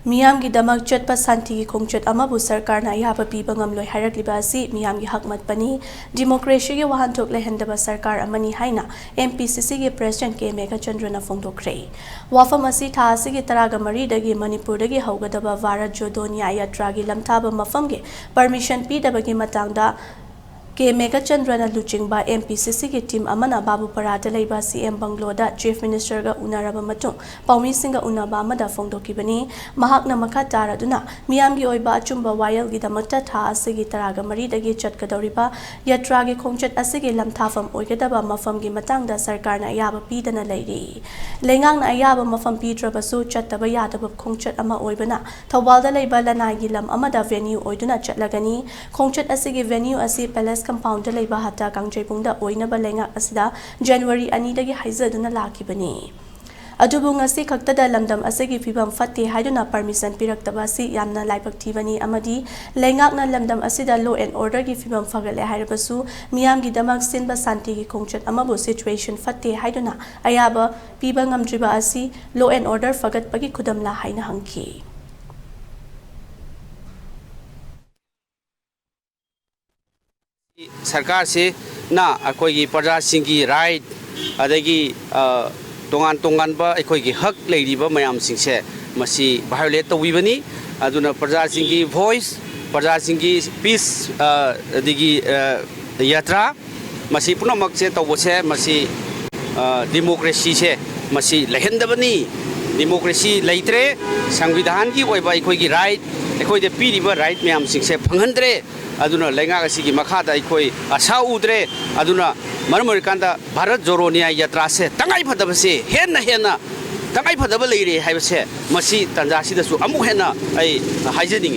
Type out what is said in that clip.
Miyamgi damak chatpa santi ki khongchat amabu sarkar na ayaba piba ngamloi hairakpa asi miyamgi hak matpani democracy ki wahanthok lehendaba sarkar amani haina MPCC ki president K.Meghachandra na phongdokre wafam asi tha asigi taraga mari dagi Manipur dagi haugadaba Bharat Jodo Nyaya Yatra gi lamthaba mafam gi permission pidabagi matangda K.Meghachandra na luchingba MPCC ki team amana babu parada leiba CM Bangloda Chief Minister ga unaraba matung paumi singa unaba amada phongdokibani mahakna makha taraduna miyamgi oiba achumba wayal gi damakta tha asigi taraga mari dagi chatkadoriba yatra gi khongchat asigi lamthafam oigadaba mafam gi matangda sarkar na ayaba pidana leiri lengang na ayaba mafam pidrabasu chattaba yadaba khongchat ama oibana thawalda leiba lanai gi lam amada venue oiduna chatlagani khongchat asigi venue asi palace compound leiba hata kangjepungda oinaba lenga asida January 2 dagi haizaduna lakibani adubu ngasi khaktada lamdam asigi fibam fatte haiduna permission piraktaba si yamna laibak thibani amadi lengakna lamdam asida law and order gi fibam fagale hairabasu miyam gi damak sinba santi gi khongchat amabu situation fatte haiduna ayaba piba ngamdriba asi law and order fagat pagi khudamla haina hangki सरकार से ना अखोई प्रजा सिंह की right अदगी तोंगान तोंगान बा अखोई हक लेरिबा मयाम सिंह से मसी वायोलेट तौबीबनी अदुना प्रजा सिंह की वॉइस प्रजा सिंह की पीस अदगी यात्रा मसी पुनमक से तौबसे मसी डेमोक्रेसी से मसी लहेंदबनी डेमोक्रेसी लेत्रे संविधान की ओइबा अखोई की राइट अखोई दे पीरिबा राइट मयाम सिंह से फंगहंद्रे अदुना लेंगाग असिगी मखादा अखोई आशा उद्रे अदुना मरमरिकांदा भारत जोरो न्याय यात्रा से तंगाई फदबसे हेन हेना तंगाई फदब लेरे हाइबसे मसी तंजासिदसु अमु हेना आई हाइजनिंग